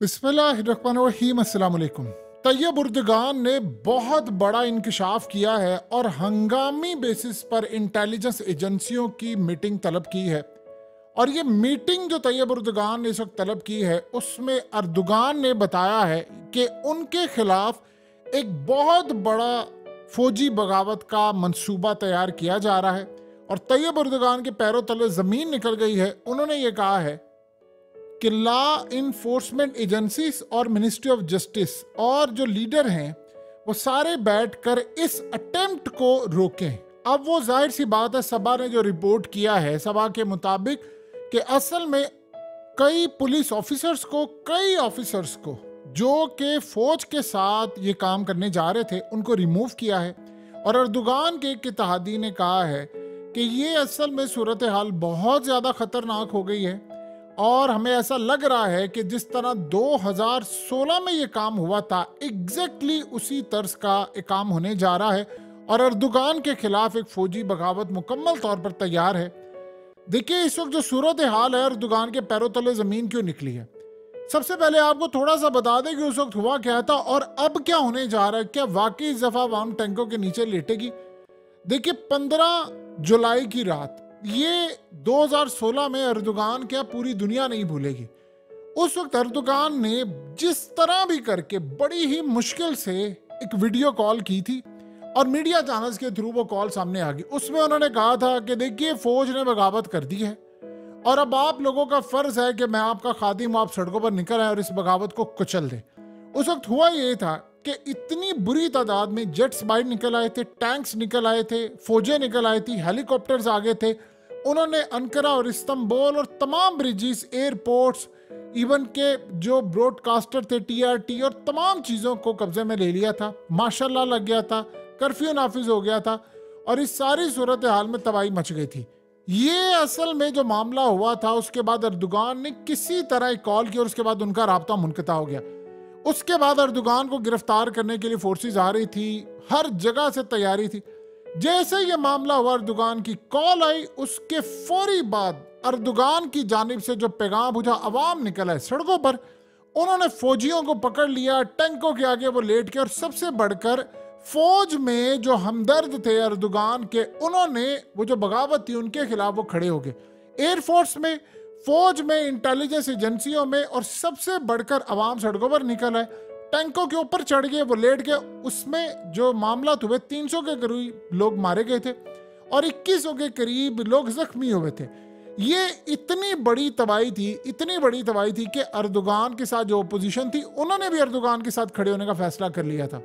बिस्मिल्लाहिर्रहमानिर्रहीम। अस्सलाम वालेकुम। तैयब उर्दगान ने बहुत बड़ा इंकशाफ किया है और हंगामी बेसिस पर इंटेलिजेंस एजेंसियों की मीटिंग तलब की है। और ये मीटिंग जो तैयब उर्दगान ने इस वक्त तलब की है उसमें अर्दुगान ने बताया है कि उनके खिलाफ एक बहुत बड़ा फौजी बगावत का मंसूबा तैयार किया जा रहा है और तैयब उर्दगान के पैरों तले ज़मीन निकल गई है। उन्होंने ये कहा है कि लॉ इन्फोर्समेंट एजेंसीज और मिनिस्ट्री ऑफ जस्टिस और जो लीडर हैं वो सारे बैठकर इस अटेम्प्ट को रोकें। अब वो जाहिर सी बात है, सभा ने जो रिपोर्ट किया है सभा के मुताबिक कि असल में कई पुलिस ऑफिसर्स को जो कि फौज के साथ ये काम करने जा रहे थे उनको रिमूव किया है। और अर्दुगान के एक इत्तेहादी ने कहा है कि ये असल में सूरत हाल बहुत ज़्यादा ख़तरनाक हो गई है और हमें ऐसा लग रहा है कि जिस तरह 2016 में ये काम हुआ था एग्जैक्टली उसी तर्ज का एक काम होने जा रहा है और अर्दुगान के खिलाफ एक फौजी बगावत मुकम्मल तौर पर तैयार है। देखिए इस वक्त जो सूरत हाल है, अर्दुगान के पैरों तले ज़मीन क्यों निकली है। सबसे पहले आपको थोड़ा सा बता दें कि उस वक्त हुआ क्या था और अब क्या होने जा रहा है। क्या वाकई इस दफ़ा अवाम टैंकों के नीचे लेटेगी। देखिए 15 जुलाई की रात, ये 2016 में अर्दुगान क्या पूरी दुनिया नहीं भूलेगी। उस वक्त अर्दुगान ने जिस तरह भी करके बड़ी ही मुश्किल से एक वीडियो कॉल की थी और मीडिया चैनल्स के थ्रू वो कॉल सामने आ गई। उसमें उन्होंने कहा था कि देखिए फौज ने बगावत कर दी है और अब आप लोगों का फर्ज है कि मैं आपका खादिम, आप सड़कों पर निकल आए और इस बगावत को कुचल दे। उस वक्त हुआ ये था कि इतनी बुरी तादाद में जेट्स बाहर निकल आए थे, टैंक्स निकल आए थे, फौजें निकल आई थी, हेलीकॉप्टर्स आ गए थे। उन्होंने अंकारा और इस्तांबुल और तमाम ब्रिजेस, एयरपोर्ट्स, इवन के जो ब्रॉडकास्टर थे TRT और तमाम चीज़ों को कब्जे में ले लिया था। माशाल्लाह लग गया था, कर्फ्यू नाफिज हो गया था और इस सारी सूरत हाल में तबाही मच गई थी। ये असल में जो मामला हुआ था उसके बाद अर्दुगान ने किसी तरह एक कॉल की और उसके बाद उनका राब्ता मुनक़ता हो गया। उसके बाद अर्दुगान को गिरफ्तार करने के लिए फोर्सेस आ रही थी, हर जगह से तैयारी थी। जैसे ये मामला हुआ, अर्दुगान की कॉल आई, उसके फौरी बाद अर्दुगान की जानिब से जो पैगाम बुझा, अवाम निकल आए सड़कों पर। उन्होंने फौजियों को पकड़ लिया, टैंकों के आगे वो लेट के, और सबसे बढ़कर फौज में जो हमदर्द थे अर्दुगान के, उन्होंने वो जो बगावत थी उनके खिलाफ वो खड़े हो गए। एयरफोर्स में, फौज में, इंटेलिजेंस एजेंसियों में और सबसे बढ़कर अवाम सड़कों पर निकल आए, टैंकों के ऊपर चढ़ गए, वो लेट गए। उसमें जो मामला हुए 300 के करीब लोग मारे गए थे और 2100 के करीब लोग जख्मी हुए थे। ये इतनी बड़ी तबाही थी कि अर्दुगान के साथ जो ओपोजिशन थी उन्होंने भी अर्दुगान के साथ खड़े होने का फैसला कर लिया था।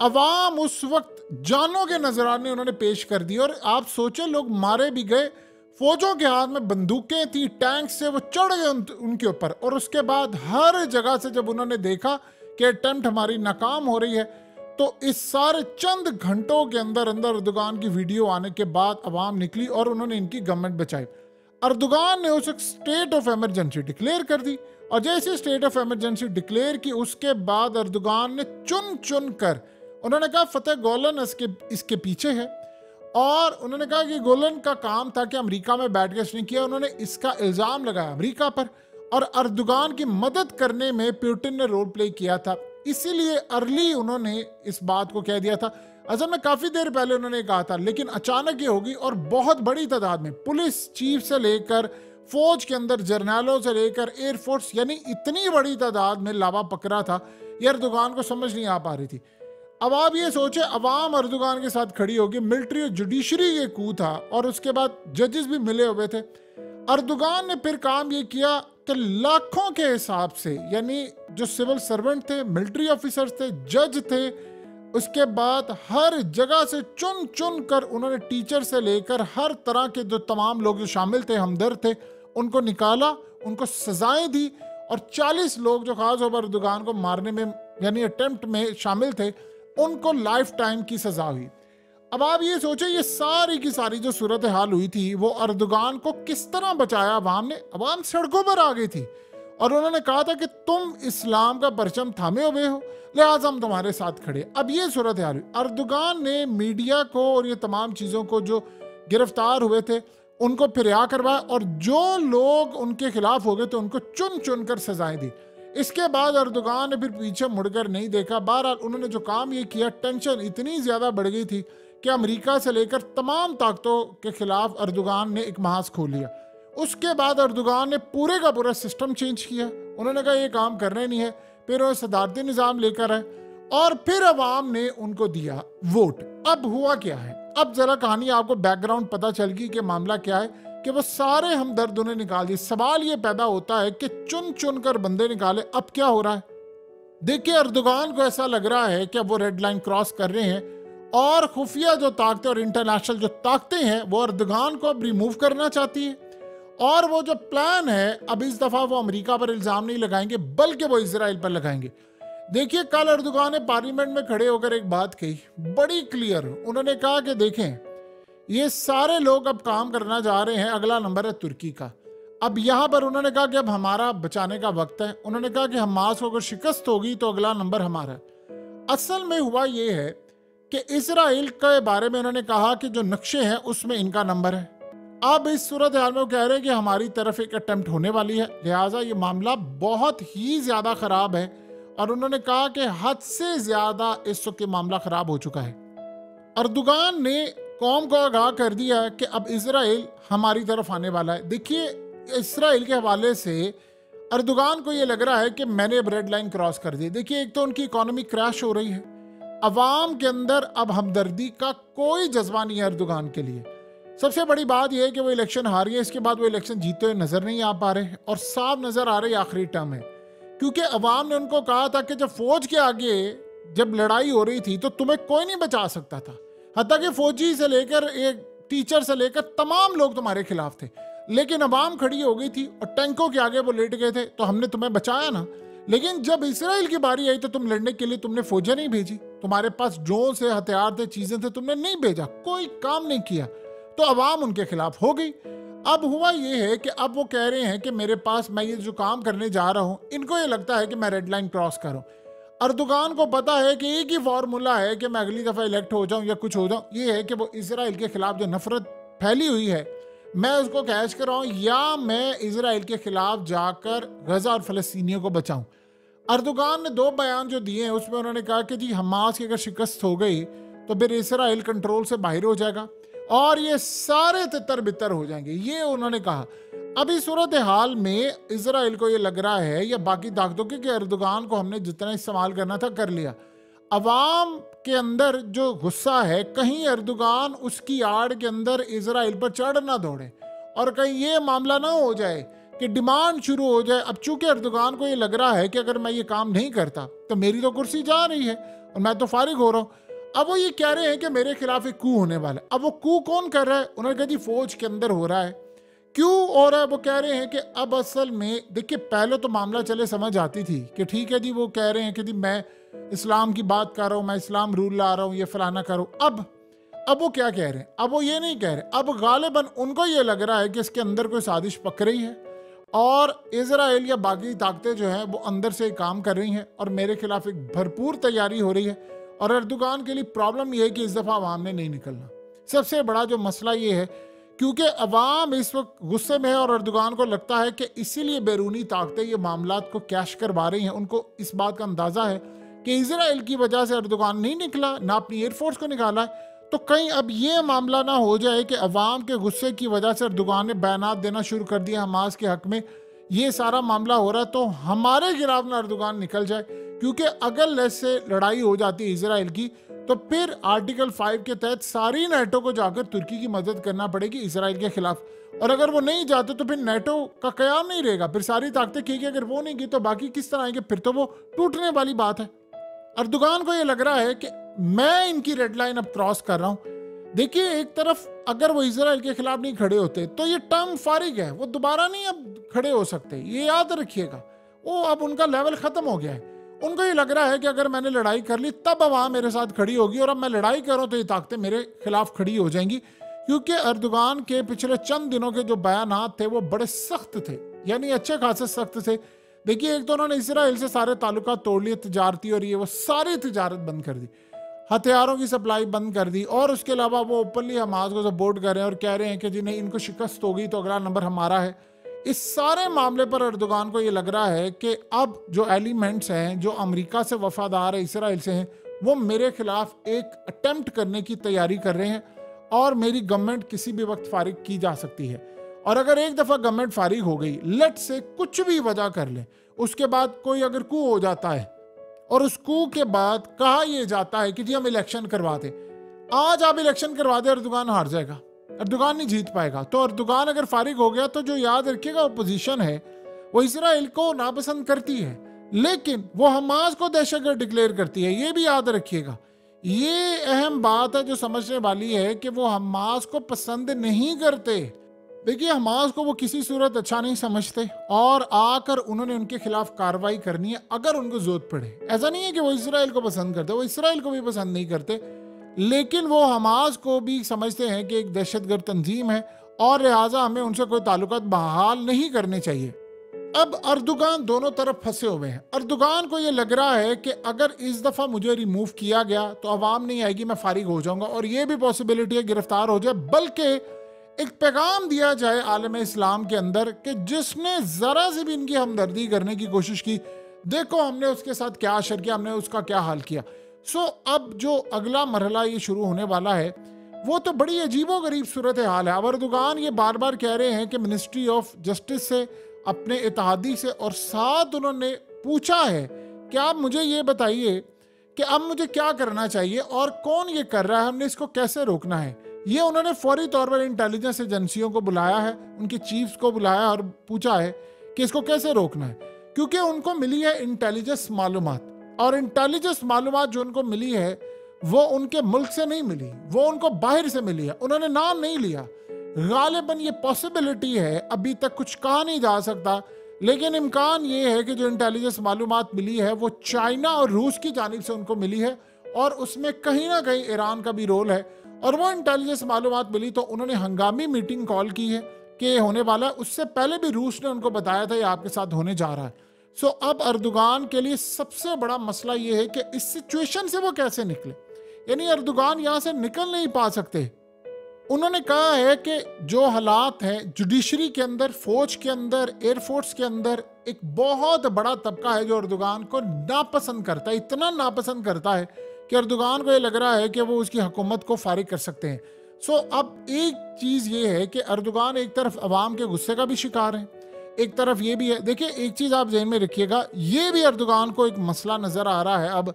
अवाम उस वक्त जानों के नजराने उन्होंने पेश कर दिए और आप सोचें लोग मारे भी गए, फौजों के हाथ में बंदूकें थी, टैंक से वो चढ़ गए उनके ऊपर। और उसके बाद हर जगह से जब उन्होंने देखा कि अटेम्प्ट हमारी नाकाम हो रही है, तो इस सारे चंद घंटों के अंदर अर्दुगान की वीडियो आने के बाद अवाम निकली और उन्होंने इनकी गवर्नमेंट बचाई। अर्दुगान ने उस स्टेट ऑफ इमरजेंसी डिक्लेयर कर दी और जैसे स्टेट ऑफ इमरजेंसी डिक्लेयर की उसके बाद अर्दुगान ने चुन कर उन्होंने कहा फतेह गोलन इसके पीछे है। और उन्होंने कहा कि गोलन का काम था कि अमेरिका में बैठ के इसने किया। उन्होंने इसका इल्ज़ाम लगाया अमेरिका पर और अर्दुगान की मदद करने में पुतिन ने रोल प्ले किया था। इसीलिए अर्ली उन्होंने इस बात को कह दिया था। असल में काफ़ी देर पहले उन्होंने कहा था, लेकिन अचानक ये होगी और बहुत बड़ी तादाद में पुलिस चीफ से लेकर फौज के अंदर जर्नलों से लेकर एयरफोर्स, यानी इतनी बड़ी तादाद में लावा पकड़ा था, ये अर्दुगान को समझ नहीं आ पा रही थी। अब आप ये सोचे, अवाम अर्दुगान के साथ खड़ी होगी, मिलिट्री और जुडिशरी ये कू था और उसके बाद जजेस भी मिले हुए थे। अर्दुगान ने फिर काम ये किया कि लाखों के हिसाब से, यानी जो सिविल सर्वेंट थे, मिलिट्री ऑफिसर्स थे, जज थे, उसके बाद हर जगह से चुन कर उन्होंने टीचर से लेकर हर तरह के जो तमाम लोग जो शामिल थे, हमदर्द थे, उनको निकाला, उनको सजाएं दी और 40 लोग जो खास तौर पर अर्दुगान को मारने में यानी अटेम्प्ट में शामिल थे उनको लाइफ टाइम की सजा हुई। अब आप ये सोचें, ये सारी की सारी जो सूरत हाल हुई थी वो अर्दुगान को किस तरह बचाया अवाम ने। अवाम सड़कों पर आ गई थी और उन्होंने कहा था कि तुम इस्लाम का परचम थामे हुए हो, लिहाजा हम तुम्हारे साथ खड़े। अब ये सूरत हाल हुई। अर्दुगान ने मीडिया को और ये तमाम चीज़ों को जो गिरफ्तार हुए थे उनको फिरिया करवाया और जो लोग उनके खिलाफ हो गए थे उनको चुन कर सजाएं दी। इसके बाद अर्दोगान ने फिर पीछे मुड़कर नहीं देखा। बहरहाल उन्होंने जो काम ये किया, टेंशन इतनी ज़्यादा बढ़ गई थी कि अमेरिका से लेकर तमाम ताकतों के खिलाफ अर्दोगान ने एक महाज खोल लिया। उसके बाद अर्दोगान ने पूरे का पूरा सिस्टम चेंज किया। उन्होंने कहा ये काम करना नहीं है, फिर वो सदारती निज़ाम लेकर आए और फिर अवाम ने उनको दिया वोट। अब हुआ क्या है, अब जरा कहानी आपको बैकग्राउंड पता चल गई कि मामला क्या है, कि वो सारे हमदर्द उन्हें निकाल दिए। सवाल ये पैदा होता है कि चुन चुन कर बंदे निकाले, अब क्या हो रहा है। देखिए अर्दोगान को ऐसा लग रहा है कि अब वो रेड लाइन क्रॉस कर रहे हैं और खुफिया जो ताकतें और इंटरनेशनल जो ताकतें हैं वो अर्दोगान को अब रिमूव करना चाहती है। और वो जो प्लान है, अब इस दफा वो अमेरिका पर इल्जाम नहीं लगाएंगे बल्कि वो इजराइल पर लगाएंगे। देखिए कल अर्दोगान ने पार्लियामेंट में खड़े होकर एक बात कही बड़ी क्लियर। उन्होंने कहा कि देखें ये सारे लोग अब काम करना जा रहे हैं, अगला नंबर है तुर्की का। अब यहां पर उन्होंने कहा कि अब हमारा बचाने का वक्त है। उन्होंने कहा कि हमास को अगर शिकस्त होगी तो अगला नंबर हमारा है। असल में हुआ ये है कि इजराइल के बारे में उन्होंने कहा कि जो नक्शे हैं उसमें इनका नंबर है। अब इस सूरत हाल में वो कह रहे हैं कि हमारी तरफ एक अटेम्प्ट होने वाली है, लिहाजा ये मामला बहुत ही ज्यादा खराब है। और उन्होंने कहा कि हद से ज्यादा इस वक्त मामला खराब हो चुका है। अर्दोगान ने कौम को आगाह कर दिया है कि अब इजराइल हमारी तरफ आने वाला है। देखिए इजराइल के हवाले से अर्दोगान को ये लग रहा है कि मैंने अब रेड लाइन क्रॉस कर दी। देखिए एक तो उनकी इकोनॉमी क्रैश हो रही है, अवाम के अंदर अब हमदर्दी का कोई जज्बा नहीं है अर्दोगान के लिए। सबसे बड़ी बात यह है कि वो इलेक्शन हार गए, इसके बाद वो इलेक्शन जीते हुए नजर नहीं आ पा रहे और साफ नजर आ रही आखिरी टर्म है। क्योंकि अवाम ने उनको कहा था कि जब फौज के आगे जब लड़ाई हो रही थी तो तुम्हें कोई नहीं बचा सकता था, हत्ता कि फौजी से लेकर एक टीचर से लेकर तमाम लोग तुम्हारे खिलाफ थे। लेकिन अवाम खड़ी हो गई थी और टैंकों के आगे वो लेट गए थे, तो हमने तुम्हें बचाया ना। लेकिन जब इजराइल की बारी आई तो तुम लड़ने के लिए तुमने फौजें नहीं भेजी, तुम्हारे पास ड्रोन से हथियार थे, चीजें थे, तुमने नहीं भेजा, कोई काम नहीं किया, तो अवाम उनके खिलाफ हो गई। अब हुआ ये है कि अब वो कह रहे हैं कि मेरे पास, मैं ये जो काम करने जा रहा हूं, इनको ये लगता है कि मैं रेड लाइन क्रॉस करूं। अर्दोगान को पता है कि एक ही फॉर्मूला है कि मैं अगली दफा इलेक्ट हो जाऊं या कुछ हो जाऊं, ये है कि वो इजराइल के खिलाफ जो नफरत फैली हुई है मैं उसको कैच कराऊं या मैं इजराइल के खिलाफ जाकर गजा और फलस्तीनियों को बचाऊं। अर्दोगान ने दो बयान जो दिए हैं उसमें उन्होंने कहा कि जी हमास की अगर शिकस्त हो गई तो फिर इजराइल कंट्रोल से बाहर हो जाएगा और ये सारे तितर बितर हो जाएंगे, ये उन्होंने कहा। अभी सूरत हाल में इजराइल को ये लग रहा है या बाकी ताकतों के कि अर्दोगान को हमने जितना इस्तेमाल करना था कर लिया। अवाम के अंदर जो गुस्सा है, कहीं अर्दोगान उसकी आड़ के अंदर इजराइल पर चढ़ ना दौड़े और कहीं ये मामला ना हो जाए कि डिमांड शुरू हो जाए। अब चूंकि अर्दोगान को ये लग रहा है कि अगर मैं ये काम नहीं करता तो मेरी तो कुर्सी जा रही है और मैं तो फारिग हो रहा हूं। अब वो ये कह रहे हैं कि मेरे खिलाफ एक कू होने वाला है। अब वो कू कौन कर रहा है? उन्होंने कहा जी फौज के अंदर हो रहा है। क्यों हो रहा है? वो कह रहे हैं कि अब असल में देखिए पहले तो मामला चले समझ आती थी कि ठीक है जी, वो कह रहे हैं कि जी मैं इस्लाम की बात कर रहा हूँ, मैं इस्लाम रूल ला रहा हूँ, ये फलाना करूँ। अब वो क्या कह रहे हैं? अब वो ये नहीं कह रहे, अब गालिबन उनको ये लग रहा है कि इसके अंदर कोई साजिश पक रही है और इजराइल या बाकी ताकतें जो हैं वो अंदर से काम कर रही हैं और मेरे खिलाफ एक भरपूर तैयारी हो रही है। और अर्दोगान के लिए प्रॉब्लम यह है कि इस दफा अवाम ने नहीं निकलना। सबसे बड़ा जो मसला ये है क्योंकि अवाम इस वक्त गुस्से में है और अर्दोगान को लगता है कि इसीलिए बैरूनी ताकतें ये मामलात को कैश करवा रही हैं। उनको इस बात का अंदाजा है कि इजराइल की वजह से अर्दोगान नहीं निकला, ना अपनी एयरफोर्स को निकाला है, तो कहीं अब ये मामला ना हो जाए कि अवाम के गुस्से की वजह से अर्दोगान ने बयानात देना शुरू कर दिया हमास के हक में, ये सारा मामला हो रहा है तो हमारे खिलाफ ना अर्दोगान निकल जाए। क्योंकि अगर से लड़ाई हो जाती है इजराइल की तो फिर आर्टिकल 5 के तहत सारी नेटो को जाकर तुर्की की मदद करना पड़ेगी इजराइल के खिलाफ, और अगर वो नहीं जाते तो फिर नेटो का कयाम नहीं रहेगा। फिर सारी ताकतें की अगर वो नहीं की तो बाकी किस तरह आएंगे? फिर तो वो टूटने वाली बात है। अर्दोगान को ये लग रहा है कि मैं इनकी रेड लाइन अब क्रॉस कर रहा हूं। देखिए एक तरफ अगर वो इजराइल के खिलाफ नहीं खड़े होते तो ये टर्म फारिग है, वो दोबारा नहीं अब खड़े हो सकते, ये याद रखिएगा। वो अब उनका लेवल खत्म हो गया है। उनको ये लग रहा है कि अगर मैंने लड़ाई कर ली तब अवाम मेरे साथ खड़ी होगी और अब मैं लड़ाई करूं तो ये ताकतें मेरे खिलाफ खड़ी हो जाएंगी। क्योंकि अर्दोगान के पिछले चंद दिनों के जो बयानात थे वो बड़े सख्त थे, यानी अच्छे खासे सख्त थे। देखिए एक तो उन्होंने इजराइल से सारे ताल्लुकात तोड़ लिए तिजारती, और ये वो सारी तिजारत बंद कर दी, हथियारों की सप्लाई बंद कर दी, और उसके अलावा वो ओपनली हमास को सपोर्ट कर रहे हैं और कह रहे हैं कि जी नहीं इनको शिकस्त होगी तो अगला नंबर हमारा है। इस सारे मामले पर अर्दोगान को ये लग रहा है कि अब जो एलिमेंट्स हैं जो अमेरिका से वफादार है, इसराइल से हैं, वो मेरे खिलाफ एक अटेम्प्ट करने की तैयारी कर रहे हैं और मेरी गवर्नमेंट किसी भी वक्त फारिग की जा सकती है। और अगर एक दफ़ा गवर्नमेंट फारिग हो गई, लेट से कुछ भी वजह कर ले, उसके बाद कोई अगर कू हो जाता है और उस कू के बाद कहा यह जाता है कि जी हम इलेक्शन करवा दें, आज आप इलेक्शन करवा दे, अर्दोगान हार जाएगा, अर्दोगान नहीं जीत पाएगा। तो अर्दोगान अगर फारिग हो गया तो जो याद रखिएगा अपोजिशन है वो इसराइल को नापसंद करती है, लेकिन वो हमास को दहशतगर्द डिक्लेयर करती है। ये भी याद रखिएगा, ये अहम बात है जो समझने वाली है कि वो हमास को पसंद नहीं करते। देखिए, हमास को वो किसी सूरत अच्छा नहीं समझते और आकर उन्होंने उनके खिलाफ कार्रवाई करनी है अगर उनको जरूरत पड़े। ऐसा नहीं है कि वो इसराइल को पसंद करते, वो इसराइल को भी पसंद नहीं करते, लेकिन वो हमास को भी समझते हैं कि एक दहशतगर्द तंजीम है और लिहाजा हमें उनसे कोई ताल्लुकात बहाल नहीं करने चाहिए। अब अर्दोगान दोनों तरफ फंसे हुए हैं। अर्दोगान को ये लग रहा है कि अगर इस दफ़ा मुझे रिमूव किया गया तो अवाम नहीं आएगी, मैं फारिग हो जाऊंगा, और ये भी पॉसिबिलिटी है गिरफ्तार हो जाए, बल्कि एक पैगाम दिया जाए आलम इस्लाम के अंदर कि जिसने ज़रा से भी इनकी हमदर्दी करने की कोशिश की, देखो हमने उसके साथ क्या असर किया, हमने उसका क्या हाल किया। अब जो अगला मरहला ये शुरू होने वाला है वो तो बड़ी अजीबो गरीब सूरत हाल है। अब अर्दोगान ये बार बार कह रहे हैं कि मिनिस्ट्री ऑफ जस्टिस से, अपने इत्तेहादी से, और साथ उन्होंने पूछा है कि आप मुझे ये बताइए कि अब मुझे क्या करना चाहिए और कौन ये कर रहा है, हमने इसको कैसे रोकना है। ये उन्होंने फौरी तौर पर इंटेलिजेंस एजेंसियों को बुलाया है, उनके चीफ्स को बुलाया और पूछा है कि इसको कैसे रोकना है, क्योंकि उनको मिली है इंटेलिजेंस मालूमात, और इंटेलिजेंस मालूमात जो उनको मिली है वो उनके मुल्क से नहीं मिली, वो उनको बाहर से मिली है। उन्होंने नाम नहीं लिया, गालिबन ये पॉसिबिलिटी है, अभी तक कुछ कहा नहीं जा सकता, लेकिन इम्कान ये है कि जो इंटेलिजेंस मालूमात मिली है वो चाइना और रूस की जानिब से उनको मिली है, और उसमें कहीं ना कहीं ईरान का भी रोल है। और वो इंटेलिजेंस मालूमात मिली तो उन्होंने हंगामी मीटिंग कॉल की है कि होने वाला है। उससे पहले भी रूस ने उनको बताया था ये आपके साथ होने जा रहा है। अब अर्दोगान के लिए सबसे बड़ा मसला ये है कि इस सिचुएशन से वो कैसे निकले, यानी अर्दोगान यहाँ से निकल नहीं पा सकते। उन्होंने कहा है कि जो हालात हैं जुडिशरी के अंदर, फौज के अंदर, एयरफोर्स के अंदर, एक बहुत बड़ा तबका है जो अर्दोगान को नापसंद करता है, इतना नापसंद करता है कि अर्दोगान को ये लग रहा है कि वो उसकी हुकूमत को फारिग कर सकते हैं। अब एक चीज़ ये है कि अर्दोगान एक तरफ अवाम के गुस्से का भी शिकार है, एक तरफ ये भी है। देखिए, एक चीज़ आप ज़हन में रखिएगा, ये भी अर्दोगान को एक मसला नज़र आ रहा है अब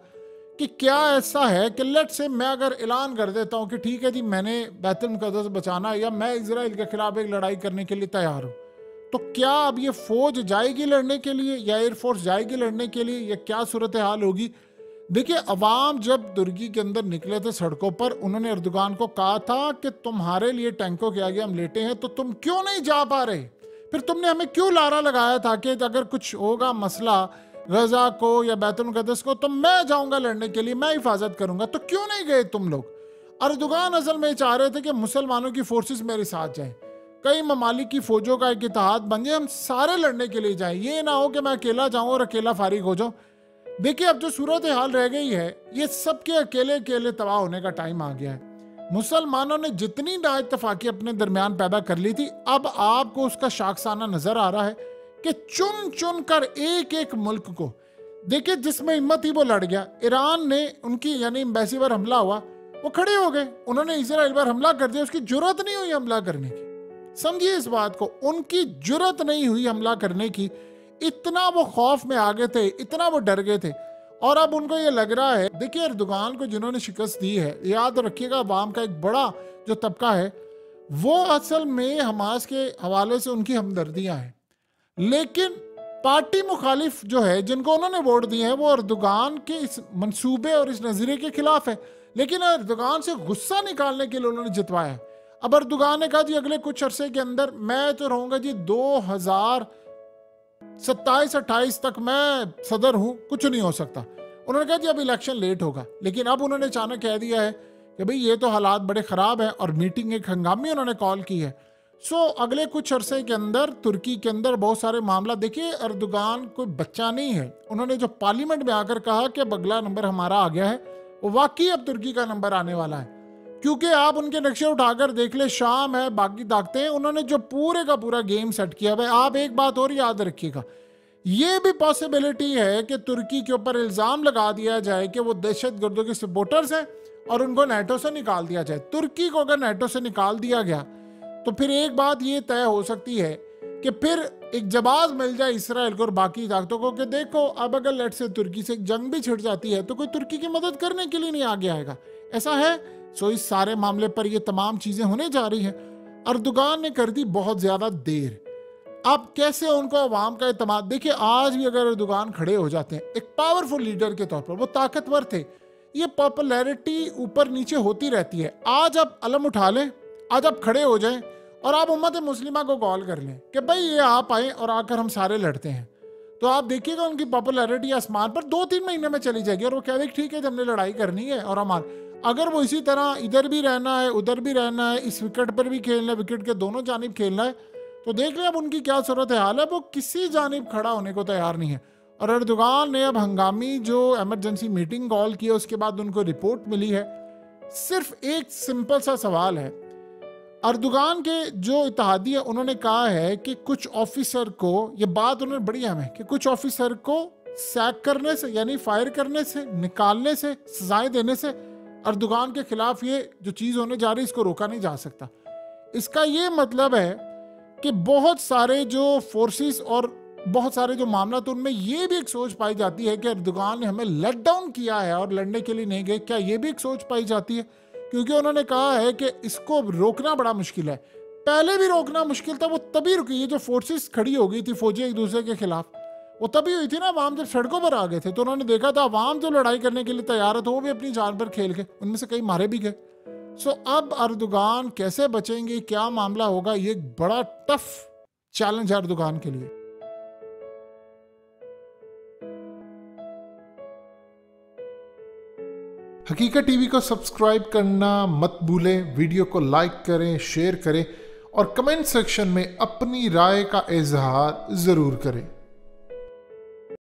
कि क्या ऐसा है कि लेट से मैं अगर ऐलान कर देता हूँ कि ठीक है जी मैंने बैतुल मुक़द्दस बचाना है या मैं इजराइल के खिलाफ एक लड़ाई करने के लिए तैयार हूँ, तो क्या अब ये फौज जाएगी लड़ने के लिए या एयरफोर्स जाएगी लड़ने के लिए, या क्या सूरत हाल होगी। देखिए, अवाम जब तुर्की के अंदर निकले थे सड़कों पर, उन्होंने अर्दोगान को कहा था कि तुम्हारे लिए टैंकों के आगे हम लेटे हैं, तो तुम क्यों नहीं जा पा रहे, फिर तुमने हमें क्यों लारा लगाया था कि अगर कुछ होगा मसला गजा को या बैतुल मुक़द्दस को तो मैं जाऊंगा लड़ने के लिए, मैं हिफाजत करूंगा, तो क्यों नहीं गए तुम लोग। अर्दोगान असल में चाह रहे थे कि मुसलमानों की फोर्सेस मेरे साथ जाएं, कई ममालिक की फौजों का एक इत्तेहाद बन जाए, हम सारे लड़ने के लिए जाएं, ये ना हो कि मैं अकेला जाऊं और अकेला फारिग हो जाऊं। देखिए, अब जो सूरत हाल रह गई है, ये सबके अकेले अकेले तबाह होने का टाइम आ गया है। मुसलमानों ने जितनी नाइत्तफाकी अपने दरमियान पैदा कर ली थी, अब आपको उसका शाखसाना नजर आ रहा है कि चुन चुन कर एक एक मुल्क को, देखिए जिसमें हिम्मत ही वो लड़ गया। ईरान ने उनकी यानी एम्बेसी पर हमला हुआ, वो खड़े हो गए, उन्होंने इजराइल पर हमला कर दिया, उसकी जुर्रत नहीं हुई हमला करने की। समझिए इस बात को, उनकी जुर्रत नहीं हुई हमला करने की, इतना वो खौफ में आ गए थे, इतना वो डर गए थे। और अब उनको ये लग रहा है, देखिए अर्दोगान को जिन्होंने शिकस्त दी है, याद रखिएगा अवाम का एक बड़ा जो तबका है वो असल में हमास के हवाले से उनकी हमदर्दियां हैं, लेकिन पार्टी मुखालिफ जो है जिनको उन्होंने वोट दिए हैं वो अर्दोगान के इस मंसूबे और इस नजरिए के खिलाफ है, लेकिन अर्दोगान से गुस्सा निकालने के लिए उन्होंने जितवाया। अब अर्दोगान ने कहा जी अगले कुछ अरसे के अंदर मैं तो रहूंगा जी 2027-28 तक मैं सदर हूं, कुछ नहीं हो सकता। उन्होंने कहा जी अब इलेक्शन लेट होगा, लेकिन अब उन्होंने अचानक कह दिया है कि भाई ये तो हालात बड़े ख़राब हैं, और मीटिंग एक हंगामी उन्होंने कॉल की है। अगले कुछ अरसे के अंदर तुर्की के अंदर बहुत सारे मामला, देखिए अर्दोगान कोई बच्चा नहीं है, उन्होंने जो पार्लियामेंट में आकर कहा कि अब अगला नंबर हमारा आ गया है, वो वाकई अब तुर्की का नंबर आने वाला है, क्योंकि आप उनके नक्शे उठाकर देख ले, शाम है, बाकी ताकतें हैं, उन्होंने जो पूरे का पूरा गेम सेट किया है। आप एक बात और याद रखिएगा, ये भी पॉसिबिलिटी है कि तुर्की के ऊपर इल्ज़ाम लगा दिया जाए कि वो दहशतगर्दों के सपोर्टर्स हैं और उनको नेटो से निकाल दिया जाए। तुर्की को अगर नेटो से निकाल दिया गया तो फिर एक बात ये तय हो सकती है कि फिर एक जवाब मिल जाए इसराइल को और बाकी ताकतों को कि देखो, अब अगर लेट से तुर्की से एक जंग भी छिड़ जाती है तो कोई तुर्की की मदद करने के लिए नहीं आगे आएगा। ऐसा है। सो इस सारे मामले पर ये तमाम चीज़ें होने जा रही हैं। अर्दोगान ने कर दी बहुत ज़्यादा देर। अब कैसे उनको अवाम का एतमाद, देखिए आज भी अगर अर्दोगान खड़े हो जाते हैं एक पावरफुल लीडर के तौर पर, वो ताकतवर थे, ये पॉपुलैरिटी ऊपर नीचे होती रहती है। आज आप अलम उठा लें, आज आप खड़े हो जाएं और आप उम्मत मुस्लिमा को कॉल कर लें कि भाई ये आप आए और आकर हम सारे लड़ते हैं, तो आप देखिएगा उनकी पॉपुलैरिटी आसमान पर 2-3 महीने में चली जाएगी और वो कह देंगे ठीक है, हमने लड़ाई करनी है और हमार। अगर वो इसी तरह इधर भी रहना है, उधर भी रहना है, इस विकेट पर भी खेलना है, विकेट के दोनों जानिब खेलना है, तो देख लें अब उनकी क्या सूरत हाल है। वो किसी जानिब खड़ा होने को तैयार नहीं है। और अर्दोगान ने अब हंगामी जो इमरजेंसी मीटिंग कॉल की है, उसके बाद उनको रिपोर्ट मिली है। सिर्फ एक सिंपल सा सवाल है, अर्दोगान के जो इत्तेहादी है उन्होंने कहा है कि कुछ ऑफिसर को, ये बात उन्होंने बड़ी अहम है, कि कुछ ऑफिसर को सैक करने से यानी फायर करने से, निकालने से, सजाएं देने से अर्दोगान के खिलाफ ये जो चीज़ होने जा रही है इसको रोका नहीं जा सकता। इसका ये मतलब है कि बहुत सारे जो फोर्सेस और बहुत सारे जो मामला, तो उनमें ये भी एक सोच पाई जाती है कि अर्दोगान ने हमें लेट डाउन किया है और लड़ने के लिए नहीं गए। क्या ये भी एक सोच पाई जाती है? क्योंकि उन्होंने कहा है कि इसको रोकना बड़ा मुश्किल है। पहले भी रोकना मुश्किल था, वो तभी रुकी, ये जो फोर्सेस खड़ी हो गई थी फौजी एक दूसरे के खिलाफ, वो तभी हुई थी ना, अवाम जब सड़कों पर आ गए थे तो उन्होंने देखा था अवाम जो लड़ाई करने के लिए तैयार है तो वो भी अपनी जान पर खेल के उनमें से कई मारे भी गए। सो अब अर्दोगान कैसे बचेंगे, क्या मामला होगा, ये एक बड़ा टफ चैलेंज है अर्दोगान के लिए। हकीकत टीवी को सब्सक्राइब करना मत भूलें, वीडियो को लाइक करें, शेयर करें और कमेंट सेक्शन में अपनी राय का इजहार जरूर करें।